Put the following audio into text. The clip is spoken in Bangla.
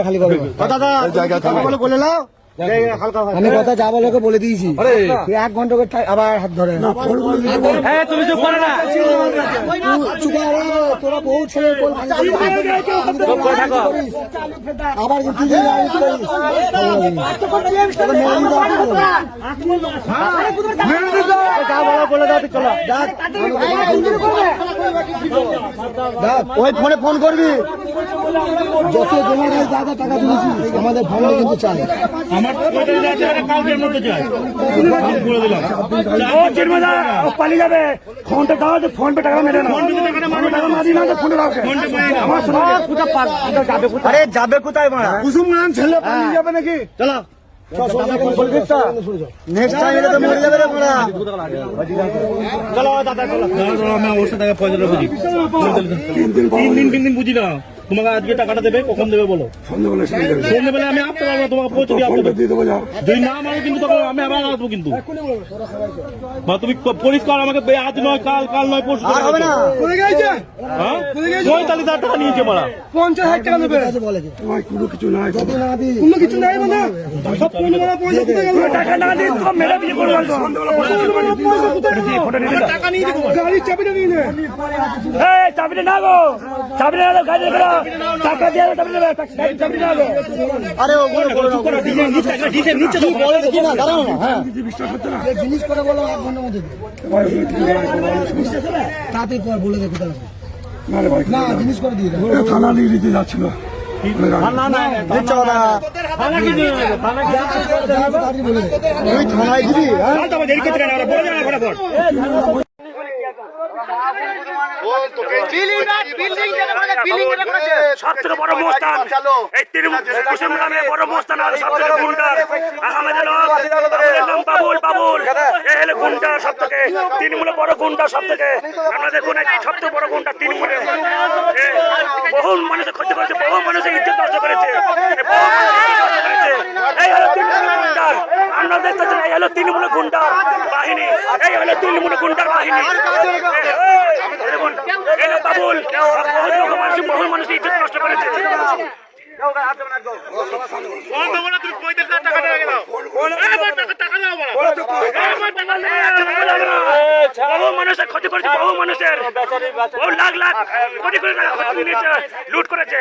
খালি বলে নাও আমি কথা যা বলে বলে দিয়েছি 1 ঘন্টা করে আবার হাত ধরে তুমি চুপ করো না তোরা বহু ছেলে আবার যা বলো বলে দাও চলো ওই ফোনে ফোন করবি যত জমা যা যা টাকা তুলেছি আমাদের ফোনে কিন্তু চাই আমার কালকের মধ্যে চাই বলে দিলাম পালিয়ে যাবে ফোনটা দাও ফোন পে টাকা মেরে আরে যাবে কোথায় কুসুম ছেলে পালিয়ে যাবে নাকি চলো নেক্সট টাইম তো মরে যাবে রে বড়া চলো দাদা চলো আমি ওর সাথে পয়সা বুঝি 3 দিন বুঝি না তোমাকে আজকে টাকাটা দেবে কখন দেবে বলো সন্ধ্যেবেলা আমি আসতে পারবো তোমাকে পৌঁছে দিয়ে যদি না মারো কিন্তু তখন আমি আবার আসবো কিন্তু তুমি পরিষ্কার আমাকে আজ নয় কাল নয় পরশু পঁয়তাল্লিশ হাজার টাকা নিয়েছে মারা 50,000 টাকা দেবে কোনো কিছু নাই কোনো কিছু নাই মানে সব পয়সা কোথায় গেল টাকা না দিয়ে সব মেরা বিয়ে করে টাকা নিয়ে দেবো গাড়ির চাবিটা নিয়ে নে চাবিটা না গো চাবিটা না গাড়ি টাকা দিয়ে চাবি না গো আরে নিচে বলে দেখি না দাঁড়াও না হ্যাঁ জিনিস করে বলো 1 ঘন্টার মধ্যে তাতে পর বলে দেখো না জিনিস করে দিয়ে থানা নিয়ে দিতে যাচ্ছিল থানায় দিবি সবথেকে বড় মোস্তান এই বড় মোস্তান সবথেকে গুন্ডার আমাদের বাবুল এই হলো গুন্ডা সবথেকে তৃণমূলে বড় গুন্ডা সবথেকে আমরা দেখুন সবথেকে বড় গুন্ডা তৃণমূলে বহু মানুষের ক্ষতি করেছে বহু মানুষের ইজ্জত নষ্ট করেছে এই হলো তৃণমূল গুন্ডার আমরা দেখতেছি এই হলো তৃণমূল গুন্ডার বাহিনী এই হলো তৃণমূল গুন্ডার বাহিনী বাবুল বহু মানুষ ইজ্জত নষ্ট করেছে বহু মানুষের ক্ষতি করেছে বহু মানুষের বহু লাখ লাখ কোটি কোটি টাকা লুট করেছে